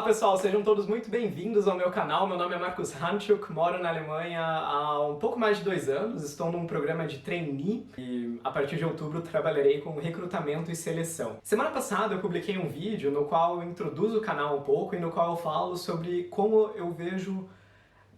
pessoal, sejam todos muito bem-vindos ao meu canal. Meu nome é Marcus Hanczuk, moro na Alemanha há um pouco mais de 2 anos, estou num programa de trainee e a partir de outubro trabalharei com recrutamento e seleção. Semana passada eu publiquei um vídeo no qual eu introduzo o canal um pouco e no qual eu falo sobre como eu vejo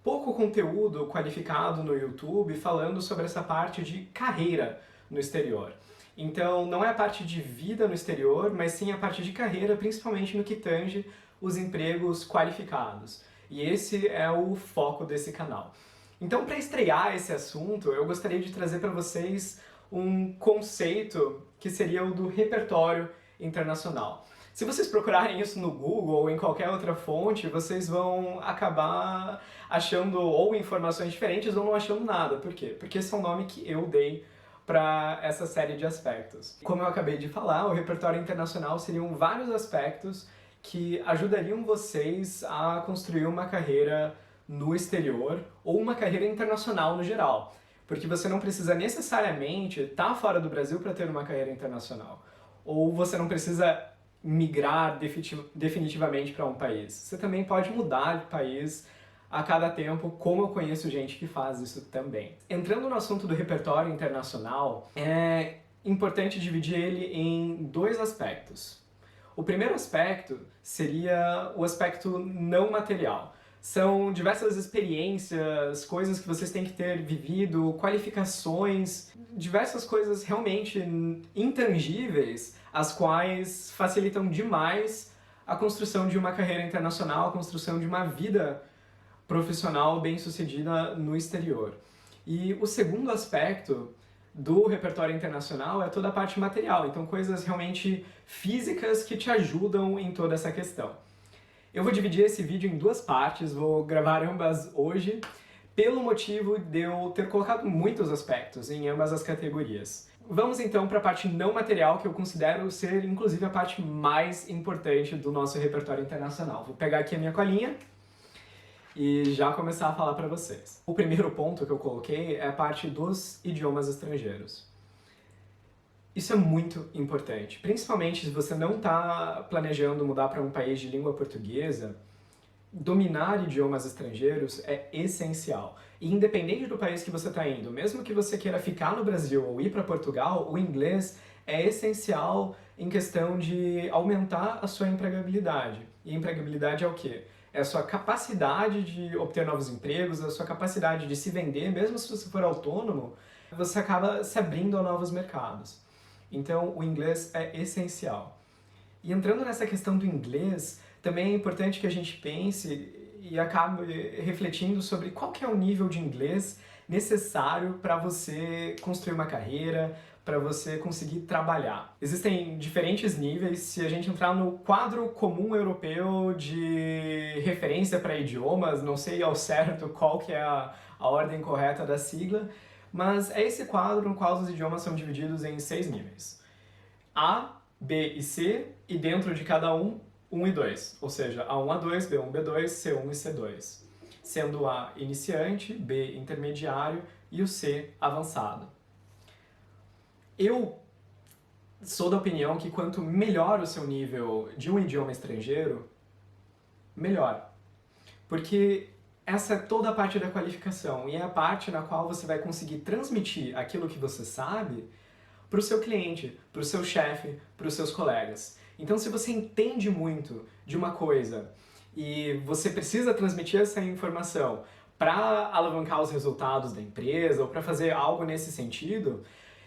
pouco conteúdo qualificado no YouTube falando sobre essa parte de carreira no exterior. Então, não é a parte de vida no exterior, mas sim a parte de carreira, principalmente no que tange os empregos qualificados. E esse é o foco desse canal. Então, para estrear esse assunto, eu gostaria de trazer para vocês um conceito que seria o do repertório internacional. Se vocês procurarem isso no Google ou em qualquer outra fonte, vocês vão acabar achando ou informações diferentes ou não achando nada. Por quê? Porque esse é um nome que eu dei para essa série de aspectos. Como eu acabei de falar, o repertório internacional seriam vários aspectos que ajudariam vocês a construir uma carreira no exterior ou uma carreira internacional no geral. Porque você não precisa necessariamente estar fora do Brasil para ter uma carreira internacional. Ou você não precisa migrar definitivamente para um país. Você também pode mudar de país a cada tempo, como eu conheço gente que faz isso também. Entrando no assunto do repertório internacional, é importante dividir ele em 2 aspectos. O primeiro aspecto seria o aspecto não material. São diversas experiências, coisas que vocês têm que ter vivido, qualificações, diversas coisas realmente intangíveis, as quais facilitam demais a construção de uma carreira internacional, a construção de uma vida profissional bem-sucedida no exterior. E o segundo aspecto do repertório internacional é toda a parte material, então coisas realmente físicas que te ajudam em toda essa questão. Eu vou dividir esse vídeo em 2 partes, vou gravar ambas hoje, pelo motivo de eu ter colocado muitos aspectos em ambas as categorias. Vamos então para a parte não material, que eu considero ser inclusive a parte mais importante do nosso repertório internacional. Vou pegar aqui a minha colinha e já começar a falar para vocês. O primeiro ponto que eu coloquei é a parte dos idiomas estrangeiros. Isso é muito importante, principalmente se você não está planejando mudar para um país de língua portuguesa. Dominar idiomas estrangeiros é essencial. E independente do país que você está indo, mesmo que você queira ficar no Brasil ou ir para Portugal, o inglês é essencial em questão de aumentar a sua empregabilidade. E empregabilidade é o quê? É a sua capacidade de obter novos empregos, a sua capacidade de se vender, mesmo se você for autônomo, você acaba se abrindo a novos mercados. Então, o inglês é essencial. E entrando nessa questão do inglês, também é importante que a gente pense e acabe refletindo sobre qual que é o nível de inglês necessário para você construir uma carreira, para você conseguir trabalhar. Existem diferentes níveis. Se a gente entrar no quadro comum europeu de referência para idiomas, não sei ao certo qual que é a ordem correta da sigla, mas é esse quadro no qual os idiomas são divididos em 6 níveis. A, B e C, e dentro de cada um, 1 e 2, ou seja, A1, A2, B1, B2, C1 e C2, sendo A iniciante, B intermediário e o C avançado. Eu sou da opinião que quanto melhor o seu nível de um idioma estrangeiro, melhor. Porque essa é toda a parte da qualificação e é a parte na qual você vai conseguir transmitir aquilo que você sabe para o seu cliente, para o seu chefe, para os seus colegas. Então, se você entende muito de uma coisa e você precisa transmitir essa informação para alavancar os resultados da empresa ou para fazer algo nesse sentido,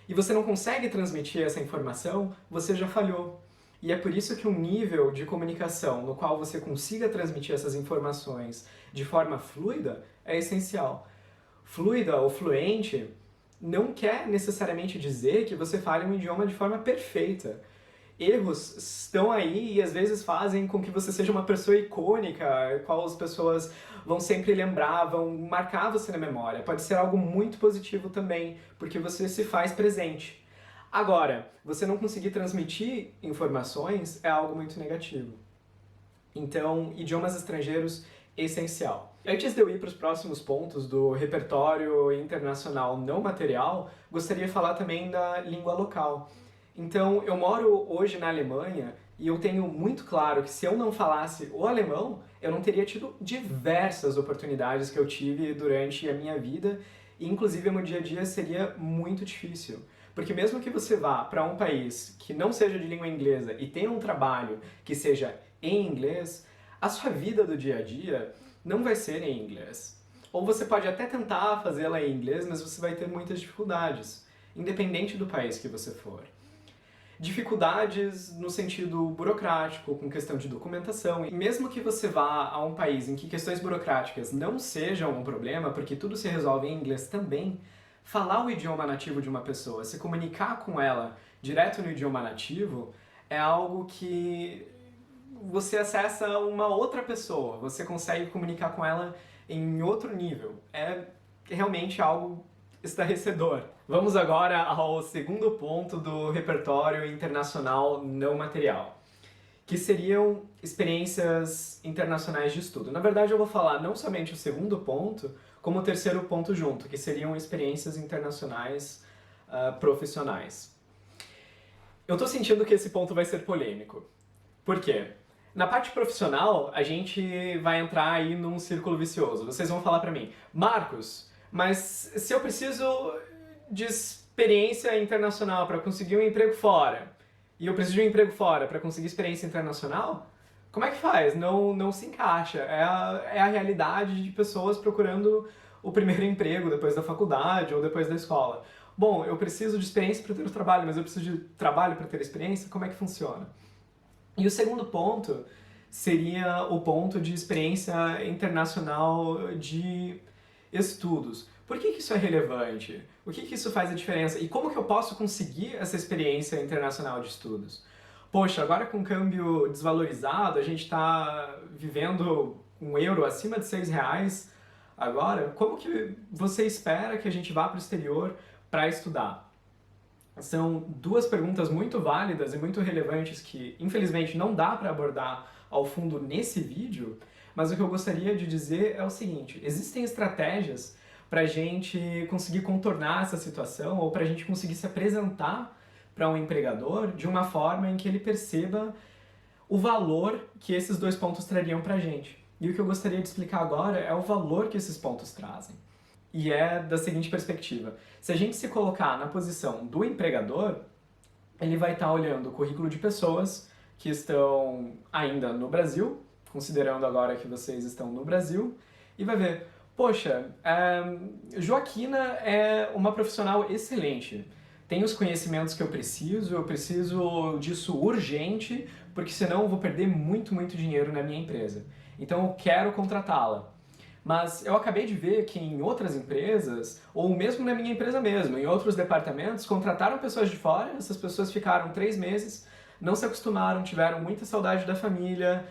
e você não consegue transmitir essa informação, você já falhou. E é por isso que um nível de comunicação no qual você consiga transmitir essas informações de forma fluida é essencial. Fluida ou fluente não quer necessariamente dizer que você fale um idioma de forma perfeita. Erros estão aí e às vezes fazem com que você seja uma pessoa icônica, a qual as pessoas vão sempre lembrar, vão marcar você na memória. Pode ser algo muito positivo também, porque você se faz presente. Agora, você não conseguir transmitir informações é algo muito negativo. Então, idiomas estrangeiros é essencial. Antes de eu ir para os próximos pontos do repertório internacional não material, gostaria de falar também da língua local. Então, eu moro hoje na Alemanha E eu tenho muito claro que se eu não falasse o alemão, eu não teria tido diversas oportunidades que eu tive durante a minha vida, e inclusive o meu dia a dia seria muito difícil. Porque mesmo que você vá para um país que não seja de língua inglesa e tenha um trabalho que seja em inglês, a sua vida do dia a dia não vai ser em inglês. Ou você pode até tentar fazê-la em inglês, mas você vai ter muitas dificuldades, independente do país que você for. Dificuldades no sentido burocrático, com questão de documentação. E mesmo que você vá a um país em que questões burocráticas não sejam um problema, porque tudo se resolve em inglês também, falar o idioma nativo de uma pessoa, se comunicar com ela direto no idioma nativo, é algo que você acessa uma outra pessoa, você consegue comunicar com ela em outro nível. É realmente algo estarrecedor. Vamos agora ao segundo ponto do repertório internacional não material, que seriam experiências internacionais de estudo. Na verdade, eu vou falar não somente o segundo ponto, como o terceiro ponto junto, que seriam experiências internacionais profissionais. Eu tô sentindo que esse ponto vai ser polêmico. Por quê? Na parte profissional, a gente vai entrar aí num círculo vicioso. Vocês vão falar pra mim, Marcos, mas se eu preciso de experiência internacional para conseguir um emprego fora, e eu preciso de um emprego fora para conseguir experiência internacional, como é que faz? Não se encaixa. É a realidade de pessoas procurando o primeiro emprego depois da faculdade ou depois da escola. Bom, eu preciso de experiência para ter o trabalho, mas eu preciso de trabalho para ter experiência? Como é que funciona? E o segundo ponto seria o ponto de experiência internacional de estudos. Por que isso é relevante? O que isso faz a diferença? E como que eu posso conseguir essa experiência internacional de estudos? Poxa, agora com o câmbio desvalorizado, a gente está vivendo um euro acima de R$ 6 agora, como que você espera que a gente vá para o exterior para estudar? São duas perguntas muito válidas e muito relevantes que, infelizmente, não dá para abordar ao fundo nesse vídeo, mas o que eu gostaria de dizer é o seguinte: existem estratégias para a gente conseguir contornar essa situação ou para a gente conseguir se apresentar para um empregador de uma forma em que ele perceba o valor que esses dois pontos trariam para a gente. E o que eu gostaria de explicar agora é o valor que esses pontos trazem. E é da seguinte perspectiva: se a gente se colocar na posição do empregador, ele vai estar olhando o currículo de pessoas que estão ainda no Brasil, considerando agora que vocês estão no Brasil, e vai ver, poxa, Joaquina é uma profissional excelente, tem os conhecimentos que eu preciso disso urgente, porque senão eu vou perder muito, muito dinheiro na minha empresa. Então eu quero contratá-la. Mas eu acabei de ver que em outras empresas, ou mesmo na minha empresa mesmo, em outros departamentos, contrataram pessoas de fora, essas pessoas ficaram 3 meses, não se acostumaram, tiveram muita saudade da família,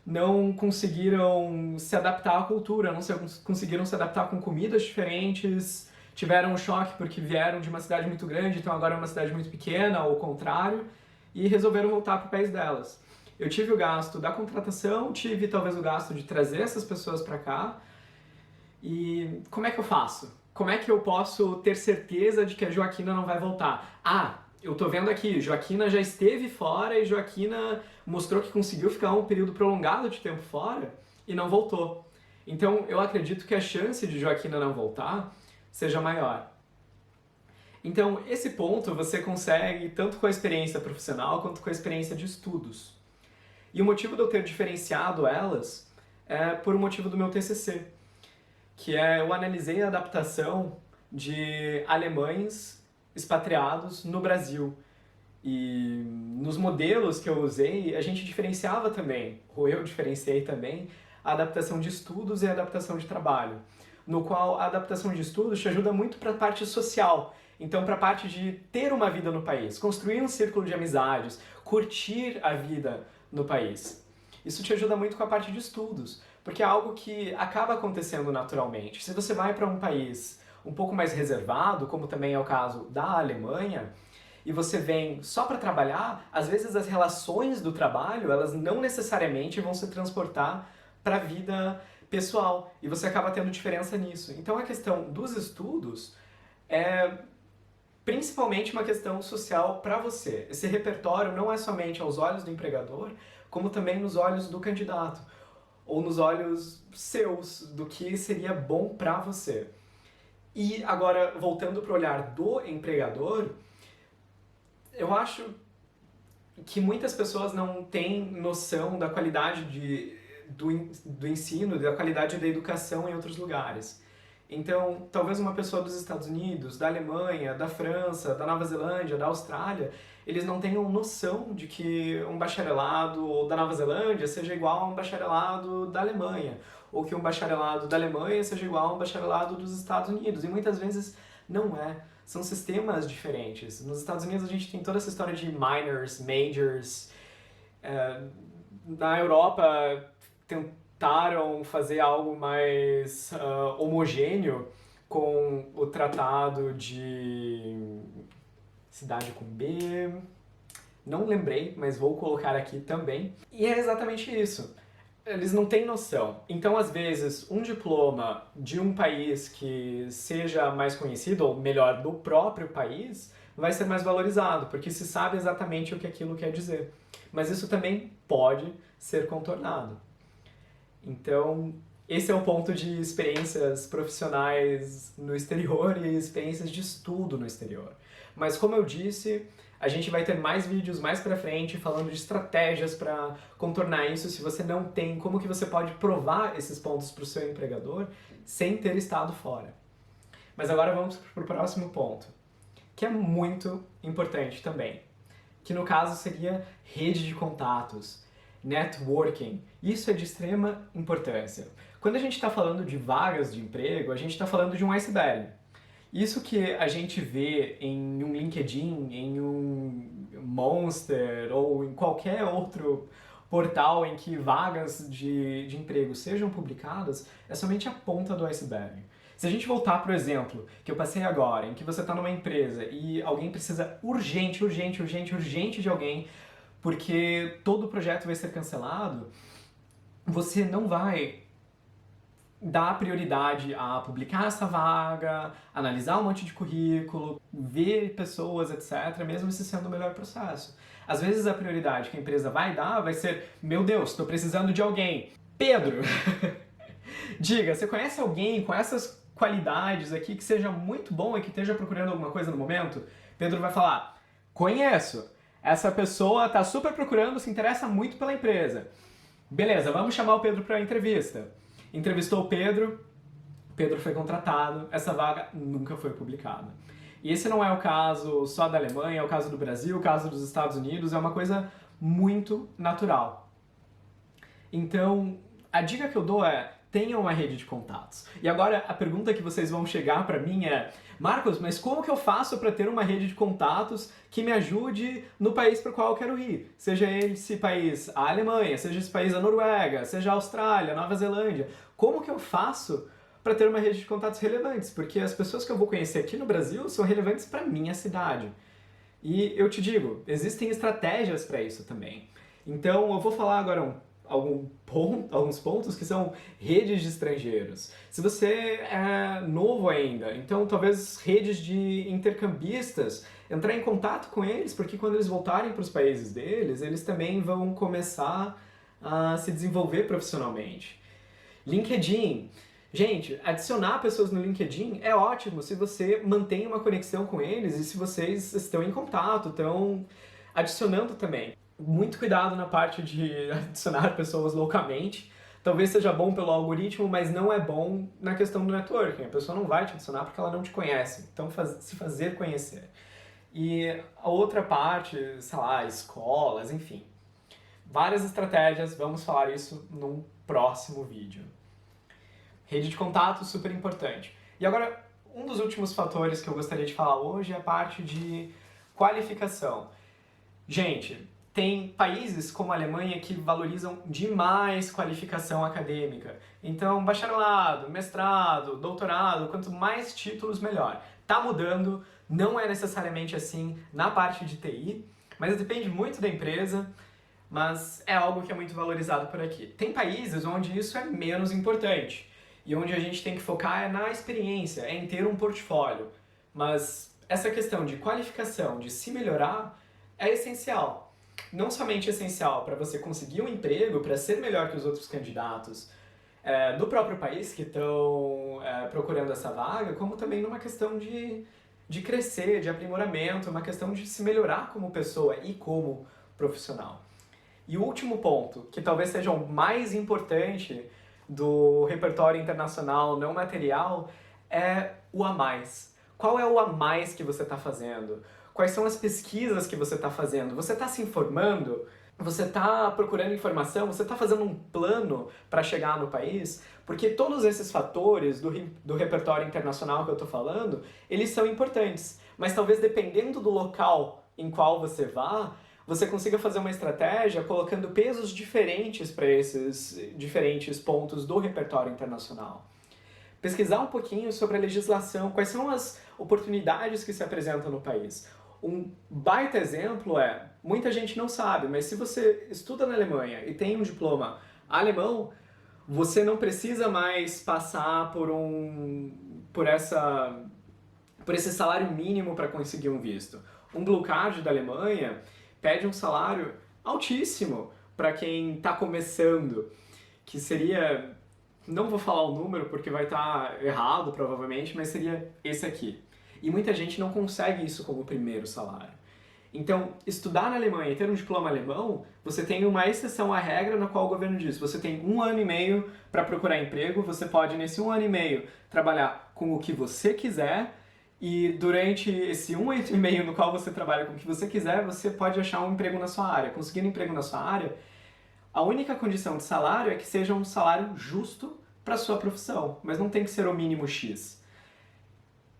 não conseguiram se adaptar à cultura, não conseguiram se adaptar com comidas diferentes, tiveram um choque porque vieram de uma cidade muito grande, então agora é uma cidade muito pequena, ou o contrário, e resolveram voltar para o país delas. Eu tive o gasto da contratação, tive talvez o gasto de trazer essas pessoas para cá, e como é que eu faço? Como é que eu posso ter certeza de que a Joaquina não vai voltar? Ah, eu tô vendo aqui, Joaquina já esteve fora e Joaquina mostrou que conseguiu ficar um período prolongado de tempo fora e não voltou. Então eu acredito que a chance de Joaquina não voltar seja maior. Então esse ponto você consegue tanto com a experiência profissional quanto com a experiência de estudos. E o motivo de eu ter diferenciado elas é por um motivo do meu TCC, que é eu analisei a adaptação de alemães expatriados no Brasil. E nos modelos que eu usei, a gente diferenciava também, ou eu diferenciei também, a adaptação de estudos e a adaptação de trabalho, no qual a adaptação de estudos te ajuda muito para a parte social. Então, para a parte de ter uma vida no país, construir um círculo de amizades, curtir a vida no país. Isso te ajuda muito com a parte de estudos, porque é algo que acaba acontecendo naturalmente. Se você vai para um país um pouco mais reservado, como também é o caso da Alemanha, e você vem só para trabalhar, às vezes as relações do trabalho, elas não necessariamente vão se transportar para a vida pessoal, e você acaba tendo diferença nisso. Então a questão dos estudos é principalmente uma questão social para você. Esse repertório não é somente aos olhos do empregador, como também nos olhos do candidato, ou nos olhos seus, do que seria bom para você. E agora, voltando para o olhar do empregador, eu acho que muitas pessoas não têm noção da qualidade do ensino, da qualidade da educação em outros lugares. Então, talvez uma pessoa dos Estados Unidos, da Alemanha, da França, da Nova Zelândia, da Austrália, eles não tenham noção de que um bacharelado da Nova Zelândia seja igual a um bacharelado da Alemanha, ou que um bacharelado da Alemanha seja igual a um bacharelado dos Estados Unidos, e muitas vezes não é. São sistemas diferentes. Nos Estados Unidos a gente tem toda essa história de minors, majors. Na Europa tentaram fazer algo mais homogêneo com o tratado de cidade com B. Não lembrei, mas vou colocar aqui também. E é exatamente isso. Eles não têm noção. Então, às vezes, um diploma de um país que seja mais conhecido, ou melhor, do próprio país, vai ser mais valorizado, porque se sabe exatamente o que aquilo quer dizer. Mas isso também pode ser contornado. Então, esse é o ponto de experiências profissionais no exterior e experiências de estudo no exterior. Mas, como eu disse, a gente vai ter mais vídeos mais pra frente falando de estratégias para contornar isso. Se você não tem, como que você pode provar esses pontos para o seu empregador sem ter estado fora. Mas agora vamos para o próximo ponto, que é muito importante também, que no caso seria rede de contatos, networking. Isso é de extrema importância. Quando a gente está falando de vagas de emprego, a gente está falando de um iceberg. Isso que a gente vê em um LinkedIn, em um Monster ou em qualquer outro portal em que vagas de emprego sejam publicadas, é somente a ponta do iceberg. Se a gente voltar para o exemplo que eu passei agora, em que você está numa empresa e alguém precisa urgente de alguém, porque todo o projeto vai ser cancelado, você não vai dar prioridade a publicar essa vaga, analisar um monte de currículo, ver pessoas, etc., mesmo se sendo o melhor processo. Às vezes a prioridade que a empresa vai dar vai ser: meu Deus, estou precisando de alguém. Pedro, diga, você conhece alguém com essas qualidades aqui que seja muito bom e que esteja procurando alguma coisa no momento? Pedro vai falar: conheço. Essa pessoa está super procurando, se interessa muito pela empresa. Beleza, vamos chamar o Pedro para a entrevista. Entrevistou o Pedro foi contratado, essa vaga nunca foi publicada. E esse não é o caso só da Alemanha, é o caso do Brasil, o caso dos Estados Unidos, é uma coisa muito natural. Então, a dica que eu dou é: tenham uma rede de contatos. E agora a pergunta que vocês vão chegar para mim é: Marcos, mas como que eu faço para ter uma rede de contatos que me ajude no país para o qual eu quero ir? Seja esse país a Alemanha, seja esse país a Noruega, seja a Austrália, Nova Zelândia. Como que eu faço para ter uma rede de contatos relevantes? Porque as pessoas que eu vou conhecer aqui no Brasil são relevantes para minha cidade. E eu te digo, existem estratégias para isso também. Então eu vou falar agora alguns pontos que são redes de estrangeiros. Se você é novo ainda, então talvez redes de intercambistas, entrar em contato com eles, porque quando eles voltarem para os países deles, eles também vão começar a se desenvolver profissionalmente. LinkedIn. Gente, adicionar pessoas no LinkedIn é ótimo se você mantém uma conexão com eles e se vocês estão em contato, estão adicionando também. Muito cuidado na parte de adicionar pessoas loucamente. Talvez seja bom pelo algoritmo, mas não é bom na questão do networking. A pessoa não vai te adicionar porque ela não te conhece. Então, se fazer conhecer. E a outra parte, sei lá, escolas, enfim. Várias estratégias, vamos falar isso num próximo vídeo. Rede de contato, super importante. E agora, um dos últimos fatores que eu gostaria de falar hoje é a parte de qualificação. Gente, tem países como a Alemanha que valorizam demais qualificação acadêmica. Então, bacharelado, mestrado, doutorado, quanto mais títulos, melhor. Tá mudando, não é necessariamente assim na parte de TI, mas depende muito da empresa, mas é algo que é muito valorizado por aqui. Tem países onde isso é menos importante, e onde a gente tem que focar é na experiência, é em ter um portfólio. Mas essa questão de qualificação, de se melhorar, é essencial. Não somente essencial para você conseguir um emprego, para ser melhor que os outros candidatos do próprio país que estão procurando essa vaga, como também numa questão de crescer, de aprimoramento, uma questão de se melhorar como pessoa e como profissional. E o último ponto, que talvez seja o mais importante do repertório internacional não material, é o a mais. Qual é o a mais que você está fazendo? Quais são as pesquisas que você está fazendo? Você está se informando? Você está procurando informação? Você está fazendo um plano para chegar no país? Porque todos esses fatores do repertório internacional que eu estou falando, eles são importantes. Mas talvez dependendo do local em qual você vá, você consiga fazer uma estratégia colocando pesos diferentes para esses diferentes pontos do repertório internacional. Pesquisar um pouquinho sobre a legislação, quais são as oportunidades que se apresentam no país. Um baita exemplo muita gente não sabe, mas se você estuda na Alemanha e tem um diploma alemão, você não precisa mais passar por esse salário mínimo para conseguir um visto. Um Blue Card da Alemanha pede um salário altíssimo para quem está começando, que seria, não vou falar o número porque vai estar errado provavelmente, mas seria esse aqui. E muita gente não consegue isso como primeiro salário. Então, estudar na Alemanha e ter um diploma alemão, você tem uma exceção à regra na qual o governo diz: você tem 1 ano e meio para procurar emprego, você pode nesse 1 ano e meio trabalhar com o que você quiser, e durante esse 1 ano e meio no qual você trabalha com o que você quiser, você pode achar um emprego na sua área. Conseguindo um emprego na sua área, a única condição de salário é que seja um salário justo para a sua profissão, mas não tem que ser o mínimo X.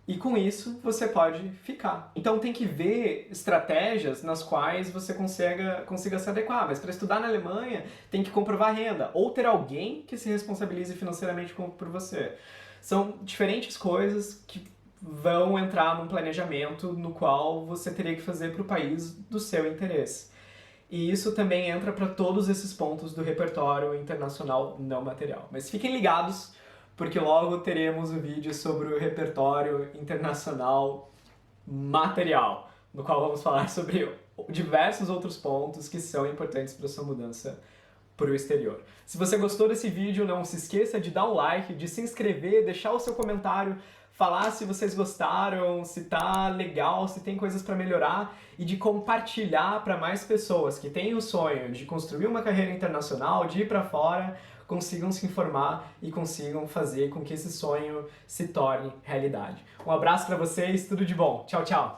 E com isso, você pode ficar. Então tem que ver estratégias nas quais você consiga se adequar. Mas para estudar na Alemanha, tem que comprovar renda. Ou ter alguém que se responsabilize financeiramente por você. São diferentes coisas que vão entrar num planejamento no qual você teria que fazer para o país do seu interesse. E isso também entra para todos esses pontos do repertório internacional não material. Mas fiquem ligados, porque logo teremos um vídeo sobre o repertório internacional material, no qual vamos falar sobre diversos outros pontos que são importantes para a sua mudança para o exterior. Se você gostou desse vídeo, não se esqueça de dar um like, de se inscrever, deixar o seu comentário, falar se vocês gostaram, se tá legal, se tem coisas para melhorar, e de compartilhar para mais pessoas que têm o sonho de construir uma carreira internacional, de ir para fora, consigam se informar e consigam fazer com que esse sonho se torne realidade. Um abraço para vocês, tudo de bom. Tchau, tchau!